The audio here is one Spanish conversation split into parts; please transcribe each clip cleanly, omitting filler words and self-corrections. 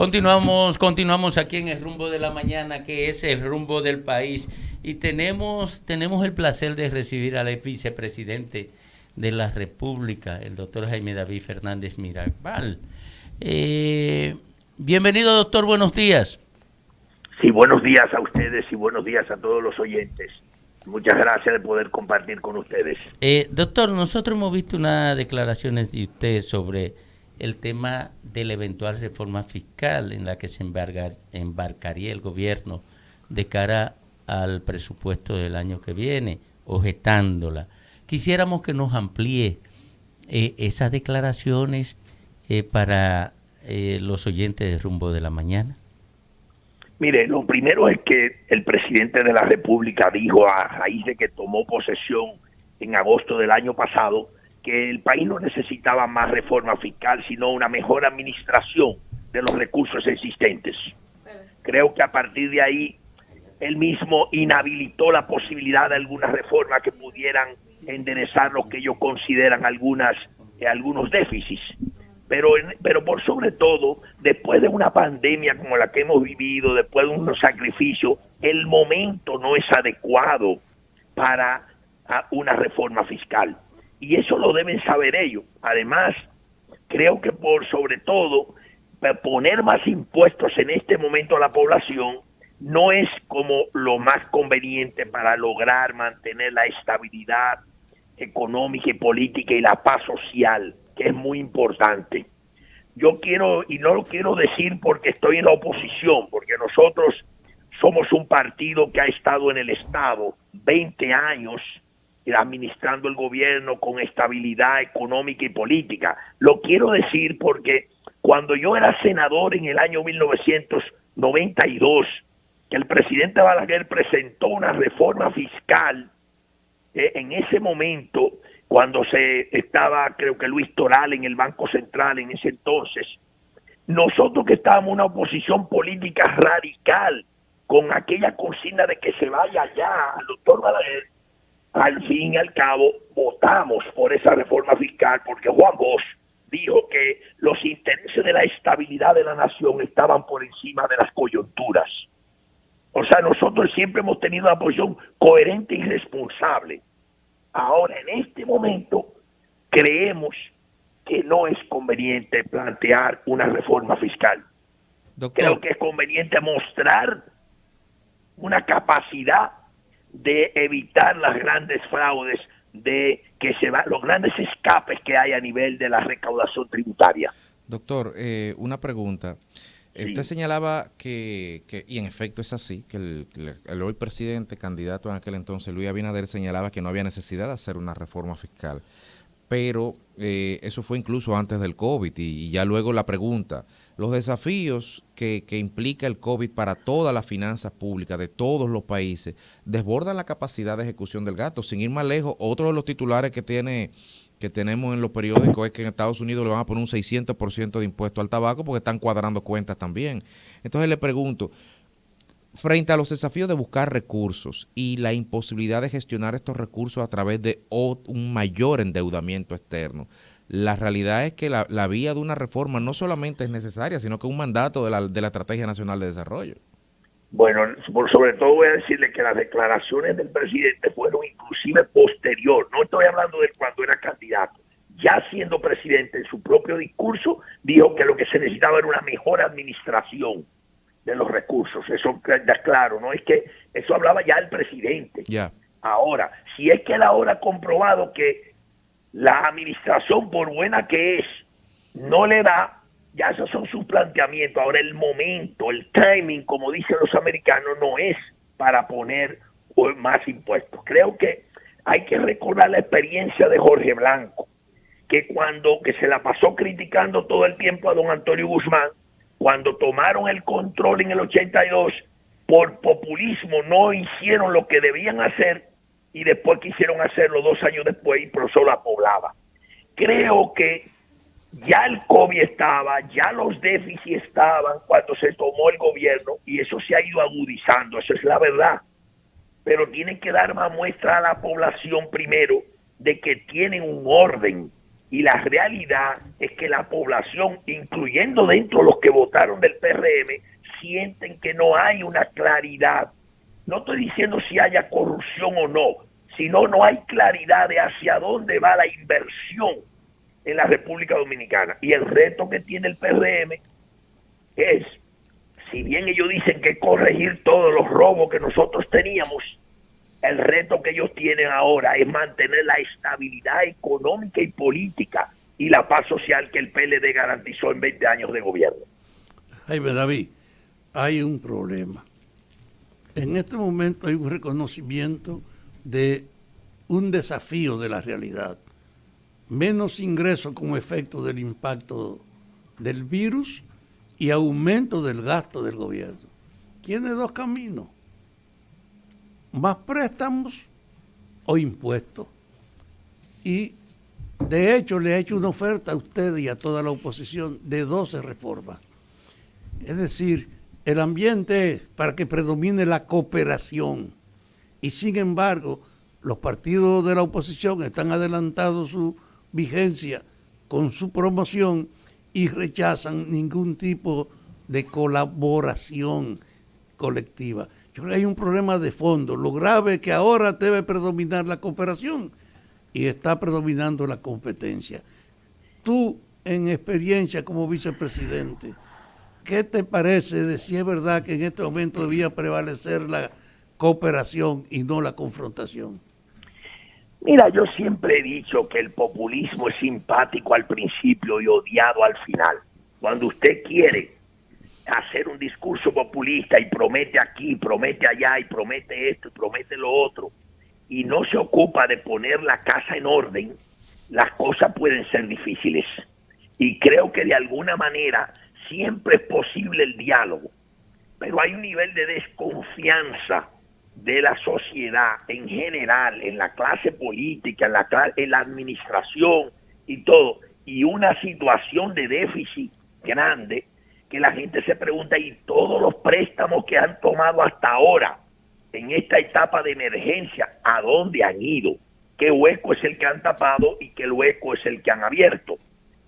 Continuamos aquí en el rumbo de la mañana, que es el rumbo del país. Y tenemos el placer de recibir al vicepresidente de la República, el doctor Jaime David Fernández Mirabal. Bienvenido, doctor, buenos días. Sí, buenos días a ustedes y buenos días a todos los oyentes. Muchas gracias de poder compartir con ustedes. Doctor, nosotros hemos visto unas declaraciones de usted sobre el tema de la eventual reforma fiscal en la que se embarcaría el gobierno de cara al presupuesto del año que viene, objetándola. Quisiéramos que nos amplíe esas declaraciones para los oyentes de Rumbo de la Mañana. Mire, lo primero es que el presidente de la República dijo a raíz de que tomó posesión en agosto del año pasado que el país no necesitaba más reforma fiscal, sino una mejor administración de los recursos existentes. Creo que a partir de ahí, él mismo inhabilitó la posibilidad de algunas reformas que pudieran enderezar lo que ellos consideran algunos déficits. Pero por sobre todo, después de una pandemia como la que hemos vivido, después de unos sacrificios, el momento no es adecuado para una reforma fiscal. Y eso lo deben saber ellos. Además, creo que por sobre todo, poner más impuestos en este momento a la población no es como lo más conveniente para lograr mantener la estabilidad económica y política y la paz social, que es muy importante. Yo quiero, y no lo quiero decir porque estoy en la oposición, porque nosotros somos un partido que ha estado en el Estado 20 años administrando el gobierno con estabilidad económica y política. Lo quiero decir porque cuando yo era senador en el año 1992, que el presidente Balaguer presentó una reforma fiscal, en ese momento, cuando estaba, creo que Luis Toral en el Banco Central en ese entonces, nosotros que estábamos en una oposición política radical, con aquella consigna de que se vaya allá al doctor Balaguer, al fin y al cabo votamos por esa reforma fiscal porque Juan Bosch dijo que los intereses de la estabilidad de la nación estaban por encima de las coyunturas. O sea, nosotros siempre hemos tenido una posición coherente y responsable. Ahora, en este momento, creemos que no es conveniente plantear una reforma fiscal. Doctor, creo que es conveniente mostrar una capacidad de evitar las grandes fraudes, los grandes escapes que hay a nivel de la recaudación tributaria. Doctor, una pregunta. Sí. Usted señalaba que, y en efecto es así, que el hoy presidente, candidato en aquel entonces, Luis Abinader, señalaba que no había necesidad de hacer una reforma fiscal. Pero eso fue incluso antes del COVID y ya luego la pregunta, los desafíos que implica el COVID para todas las finanzas públicas de todos los países desbordan la capacidad de ejecución del gasto. Sin ir más lejos, otro de los titulares que tenemos en los periódicos es que en Estados Unidos le van a poner un 600% de impuesto al tabaco porque están cuadrando cuentas también. Entonces le pregunto, frente a los desafíos de buscar recursos y la imposibilidad de gestionar estos recursos a través de un mayor endeudamiento externo, la realidad es que la vía de una reforma no solamente es necesaria, sino que es un mandato de la Estrategia Nacional de Desarrollo. Bueno, sobre todo voy a decirle que las declaraciones del presidente fueron inclusive posterior. No estoy hablando de cuando era candidato. Ya siendo presidente, en su propio discurso, dijo que lo que se necesitaba era una mejor administración de los recursos. Eso ya claro, no es que eso hablaba ya el presidente. Yeah. Ahora, si es que él ahora ha comprobado que la administración, por buena que es, no le da, ya esos son sus planteamientos. Ahora el momento, el timing, como dicen los americanos, no es para poner más impuestos. Creo que hay que recordar la experiencia de Jorge Blanco, que se la pasó criticando todo el tiempo a don Antonio Guzmán, cuando tomaron el control en el 82, por populismo no hicieron lo que debían hacer y después quisieron hacerlo 2 años después y por eso la poblaba. Creo que ya el COVID estaba, ya los déficits estaban cuando se tomó el gobierno y eso se ha ido agudizando, eso es la verdad. Pero tienen que dar más muestra a la población primero de que tienen un orden Y la realidad es que la población, incluyendo dentro los que votaron del PRM, sienten que no hay una claridad. No estoy diciendo si haya corrupción o no, sino no hay claridad de hacia dónde va la inversión en la República Dominicana. Y el reto que tiene el PRM es, si bien ellos dicen que corregir todos los robos que nosotros teníamos, el reto que ellos tienen ahora es mantener la estabilidad económica y política y la paz social que el PLD garantizó en 20 años de gobierno. Jaime David, hay un problema. En este momento hay un reconocimiento de un desafío de la realidad. Menos ingresos como efecto del impacto del virus y aumento del gasto del gobierno. Tiene dos caminos: más préstamos o impuestos. Y de hecho le ha hecho una oferta a usted y a toda la oposición de 12 reformas. Es decir, el ambiente es para que predomine la cooperación. Y sin embargo, los partidos de la oposición están adelantando su vigencia con su promoción y rechazan ningún tipo de colaboración colectiva. Yo creo que hay un problema de fondo. Lo grave es que ahora debe predominar la cooperación y está predominando la competencia. Tú, en experiencia como vicepresidente, ¿qué te parece de si es verdad que en este momento debía prevalecer la cooperación y no la confrontación? Mira, yo siempre he dicho que el populismo es simpático al principio y odiado al final. Cuando usted quiere hacer un discurso populista y promete aquí, promete allá y promete esto y promete lo otro y no se ocupa de poner la casa en orden, las cosas pueden ser difíciles. Y creo que de alguna manera siempre es posible el diálogo, pero hay un nivel de desconfianza de la sociedad en general, en la clase política, en la administración y todo, y una situación de déficit grande que la gente se pregunta, ¿y todos los préstamos que han tomado hasta ahora en esta etapa de emergencia, a dónde han ido? ¿Qué hueco es el que han tapado y qué hueco es el que han abierto?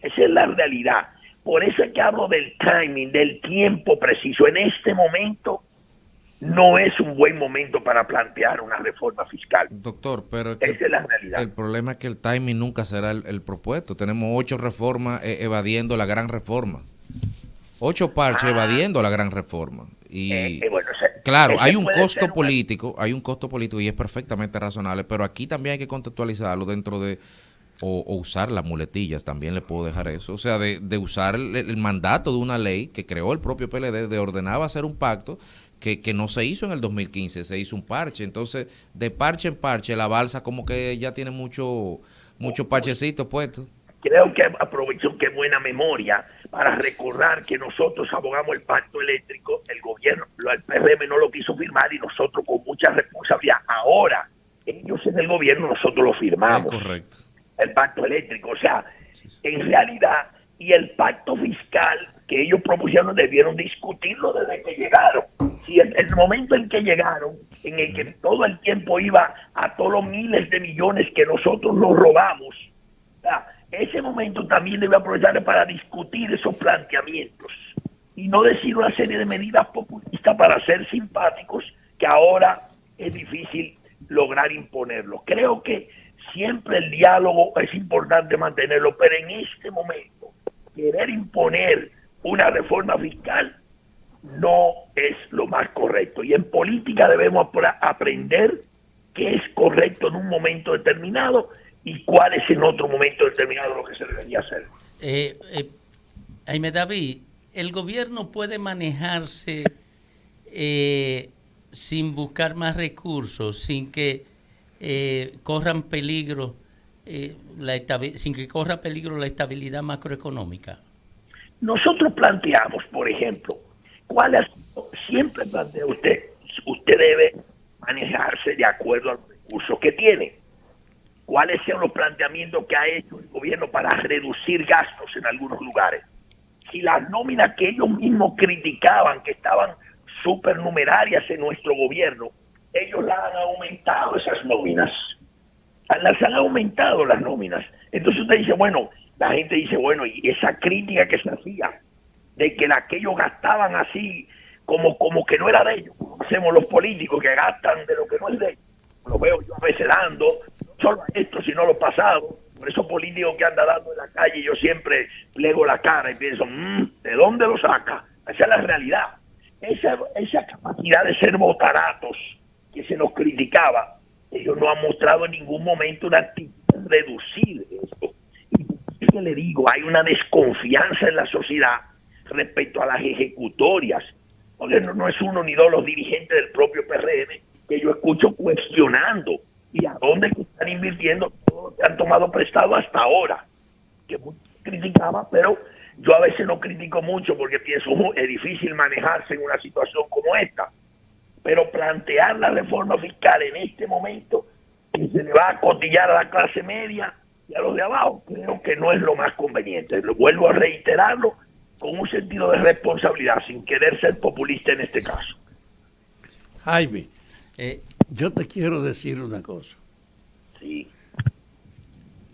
Esa es la realidad. Por eso es que hablo del timing, del tiempo preciso. En este momento no es un buen momento para plantear una reforma fiscal. Doctor, pero esa es la realidad. El problema es que el timing nunca será el propuesto. Tenemos 8 reformas evadiendo la gran reforma. 8 parches evadiendo la gran reforma. Y bueno, claro, hay un costo político, y es perfectamente razonable, pero aquí también hay que contextualizarlo dentro de o usar las muletillas, también le puedo dejar eso, o sea, de usar el mandato de una ley que creó el propio PLD, de ordenaba hacer un pacto que no se hizo en el 2015, se hizo un parche. Entonces, de parche en parche, la balsa como que ya tiene mucho parchecito puesto. Creo que aprovecho qué buena memoria para recordar que nosotros abogamos el pacto eléctrico, el gobierno, el PRM no lo quiso firmar y nosotros con mucha responsabilidad, ahora ellos en el gobierno, nosotros lo firmamos. Correcto. El pacto eléctrico, o sea, en realidad, y el pacto fiscal que ellos propusieron debieron discutirlo desde que llegaron. Si el momento en que llegaron, en el que todo el tiempo iba a todos los miles de millones que nosotros nos robamos, ese momento también debe aprovechar para discutir esos planteamientos y no decir una serie de medidas populistas para ser simpáticos que ahora es difícil lograr imponerlo. Creo que siempre el diálogo es importante mantenerlo, pero en este momento querer imponer una reforma fiscal no es lo más correcto. Y en política debemos aprender qué es correcto en un momento determinado y cuál es en otro momento determinado lo que se debería hacer. Jaime David, ¿el gobierno puede manejarse sin buscar más recursos, sin que corran peligro, sin que corra peligro la estabilidad macroeconómica? Nosotros planteamos, por ejemplo, siempre plantea usted debe manejarse de acuerdo a los recursos que tiene. ¿Cuáles son los planteamientos que ha hecho el gobierno para reducir gastos en algunos lugares? Si las nóminas que ellos mismos criticaban, que estaban supernumerarias en nuestro gobierno, ellos las han aumentado esas nóminas. Las han aumentado las nóminas. Entonces usted dice, bueno, la gente dice, bueno, y esa crítica que se hacía de que aquellos gastaban así como que no era de ellos, como hacemos los políticos que gastan de lo que no es de ellos. Lo veo yo a veces dando, no solo esto, sino lo pasado. Por esos políticos que andan dando en la calle, yo siempre plego la cara y pienso, ¿de dónde lo saca? Esa es la realidad. Esa capacidad de ser botaratos que se nos criticaba, ellos no han mostrado en ningún momento una actitud de reducir esto. Y que le digo, hay una desconfianza en la sociedad respecto a las ejecutorias, porque no es uno ni dos los dirigentes del propio PRM que yo escucho cuestionando y a dónde están invirtiendo todo lo que han tomado prestado hasta ahora, que muchos criticaba, pero yo a veces no critico mucho porque pienso es difícil manejarse en una situación como esta, pero plantear la reforma fiscal en este momento que se le va a cotillar a la clase media y a los de abajo, creo que no es lo más conveniente. Lo vuelvo a reiterarlo con un sentido de responsabilidad, sin querer ser populista en este caso. Jaime, yo te quiero decir una cosa. Sí.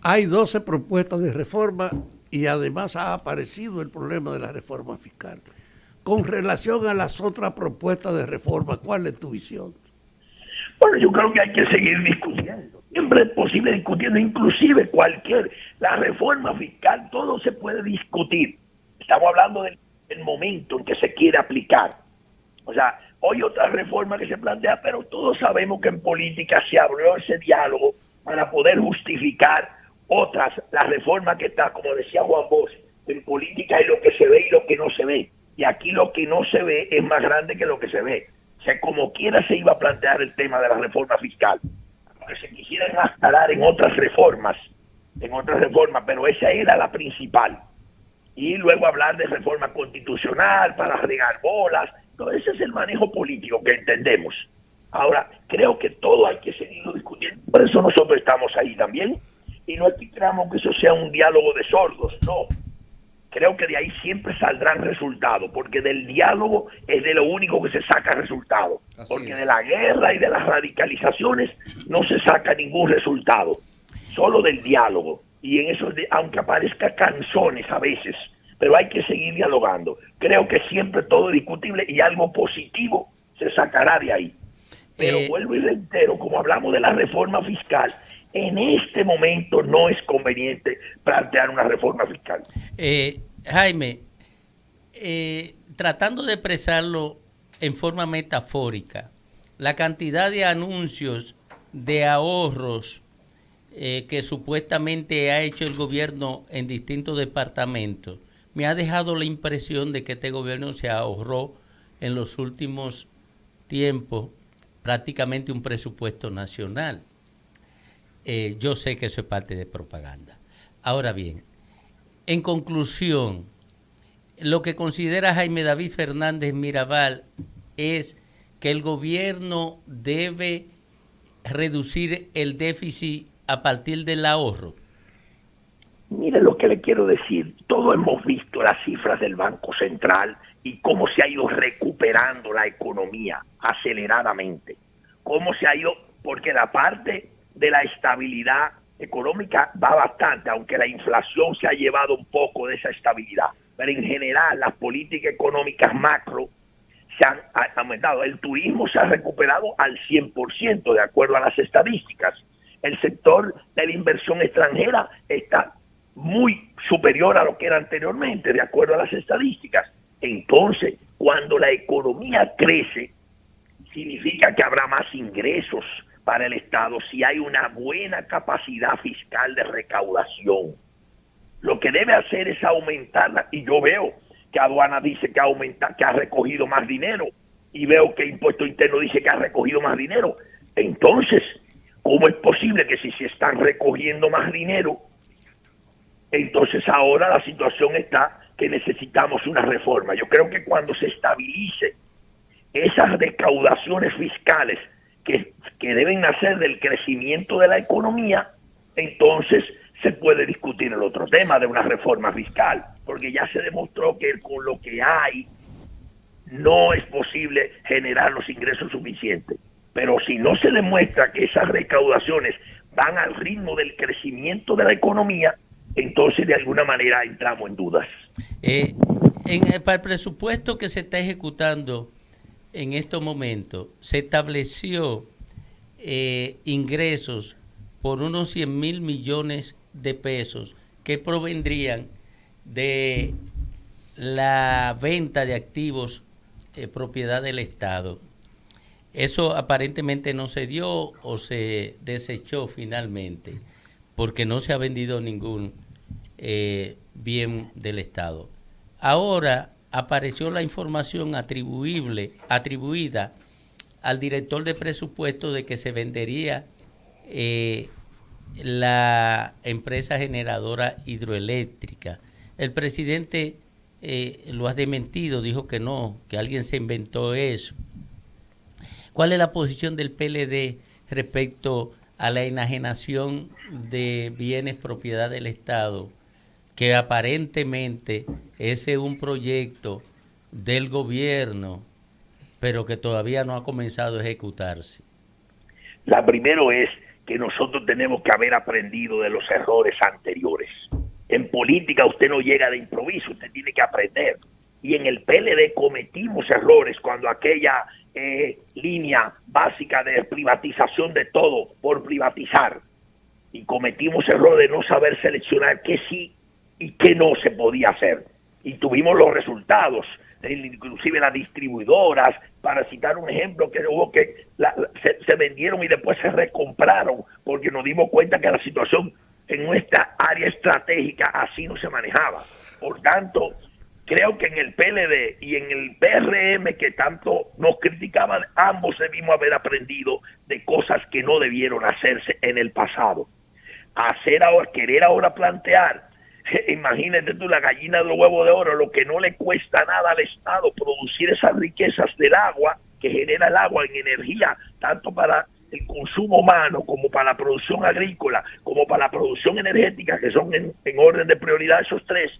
Hay 12 propuestas de reforma y además ha aparecido el problema de la reforma fiscal. Con relación a las otras propuestas de reforma, ¿cuál es tu visión? Bueno, yo creo que hay que seguir discutiendo. Siempre es posible discutiendo, inclusive la reforma fiscal, todo se puede discutir. Estamos hablando del momento en que se quiere aplicar. O sea, hoy otra reforma que se plantea, pero todos sabemos que en política se abrió ese diálogo para poder justificar la reforma que está, como decía Juan Bosch, en política hay lo que se ve y lo que no se ve. Y aquí lo que no se ve es más grande que lo que se ve. O sea, como quiera se iba a plantear el tema de la reforma fiscal. Que se quisieran instalar en otras reformas, pero esa era la principal. Y luego hablar de reforma constitucional para regar bolas. No, ese es el manejo político que entendemos. Ahora, creo que todo hay que seguirlo discutiendo. Por eso nosotros estamos ahí también. Y no es que creamos que eso sea un diálogo de sordos, no. Creo que de ahí siempre saldrán resultados, porque del diálogo es de lo único que se saca resultado. Porque de la guerra y de las radicalizaciones no se saca ningún resultado, solo del diálogo. Y en eso, aunque aparezca canzones a veces, pero hay que seguir dialogando. Creo que siempre todo es discutible y algo positivo se sacará de ahí. Pero vuelvo y reitero, como hablamos de la reforma fiscal, en este momento no es conveniente plantear una reforma fiscal. Jaime, tratando de expresarlo en forma metafórica, la cantidad de anuncios de ahorros que supuestamente ha hecho el gobierno en distintos departamentos me ha dejado la impresión de que este gobierno se ahorró en los últimos tiempos prácticamente un presupuesto nacional. Yo sé que eso es parte de propaganda. Ahora bien, en conclusión, lo que considera Jaime David Fernández Mirabal es que el gobierno debe reducir el déficit a partir del ahorro. Mire lo que le quiero decir, todos hemos visto las cifras del Banco Central y cómo se ha ido recuperando la economía aceleradamente, cómo se ha ido, porque la parte de la estabilidad económica va bastante, aunque la inflación se ha llevado un poco de esa estabilidad, pero en general las políticas económicas macro se han aumentado. El turismo se ha recuperado al 100% de acuerdo a las estadísticas. El sector de la inversión extranjera está muy superior a lo que era anteriormente, de acuerdo a las estadísticas. Entonces, cuando la economía crece, significa que habrá más ingresos para el Estado si hay una buena capacidad fiscal de recaudación. Lo que debe hacer es aumentarla, y yo veo que aduana dice que ha recogido más dinero, y veo que impuesto interno dice que ha recogido más dinero. Entonces, ¿cómo es posible que si se están recogiendo más dinero, entonces ahora la situación está que necesitamos una reforma? Yo creo que cuando se estabilice esas recaudaciones fiscales que deben nacer del crecimiento de la economía, entonces se puede discutir el otro tema de una reforma fiscal, porque ya se demostró que con lo que hay no es posible generar los ingresos suficientes. Pero si no se demuestra que esas recaudaciones van al ritmo del crecimiento de la economía, entonces de alguna manera entramos en dudas. Para el presupuesto que se está ejecutando en estos momentos, se estableció ingresos por unos 100.000 millones de pesos que provendrían de la venta de activos propiedad del Estado. Eso aparentemente no se dio o se desechó finalmente porque no se ha vendido ningún bien del Estado. Ahora apareció la información atribuida al director de presupuesto de que se vendería la empresa generadora hidroeléctrica. El presidente lo ha desmentido, dijo que no, que alguien se inventó eso. ¿Cuál es la posición del PLD respecto a la enajenación de bienes propiedad del Estado, que aparentemente ese es un proyecto del gobierno, pero que todavía no ha comenzado a ejecutarse? La primero es que nosotros tenemos que haber aprendido de los errores anteriores. En política usted no llega de improviso, usted tiene que aprender. Y en el PLD cometimos errores cuando aquella línea básica de privatización de todo por privatizar. Y cometimos error de no saber seleccionar qué sí y qué no se podía hacer. Y tuvimos los resultados, inclusive las distribuidoras, para citar un ejemplo, que hubo que se vendieron y después se recompraron, porque nos dimos cuenta que la situación en nuestra área estratégica así no se manejaba. Por tanto, creo que en el PLD y en el PRM, que tanto nos criticaban, ambos debimos haber aprendido de cosas que no debieron hacerse en el pasado. Querer ahora plantear, imagínate tú, la gallina de los huevos de oro, lo que no le cuesta nada al Estado producir esas riquezas del agua, que genera el agua en energía, tanto para el consumo humano, como para la producción agrícola, como para la producción energética, que son en orden de prioridad esos tres,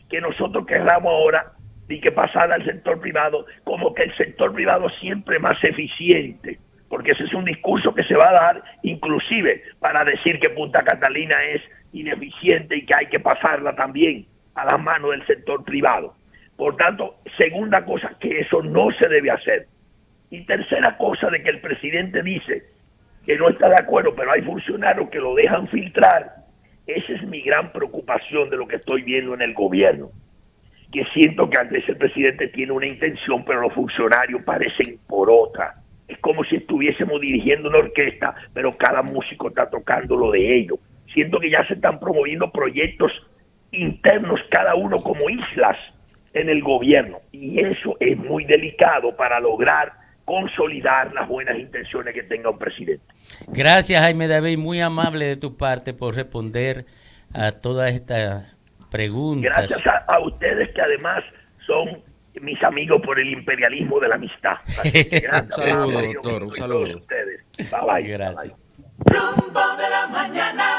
que nosotros querramos ahora y que pasar al sector privado, como que el sector privado siempre más eficiente, porque ese es un discurso que se va a dar inclusive para decir que Punta Catalina es ineficiente y que hay que pasarla también a las manos del sector privado. Por tanto, segunda cosa, que eso no se debe hacer. Y tercera cosa, de que el presidente dice que no está de acuerdo, pero hay funcionarios que lo dejan filtrar. Esa es mi gran preocupación de lo que estoy viendo en el gobierno, que siento que antes el presidente tiene una intención, pero los funcionarios parecen por otra. Es como si estuviésemos dirigiendo una orquesta, pero cada músico está tocando lo de ellos. Siento que ya se están promoviendo proyectos internos, cada uno como islas en el gobierno, y eso es muy delicado para lograr consolidar las buenas intenciones que tenga un presidente. Gracias, Jaime David, muy amable de tu parte por responder a todas estas preguntas. Gracias a ustedes, que además son mis amigos por el imperialismo de la amistad. Un saludo, doctor, un saludo. Ustedes. Bye, bye. Gracias. Rumbo de la mañana.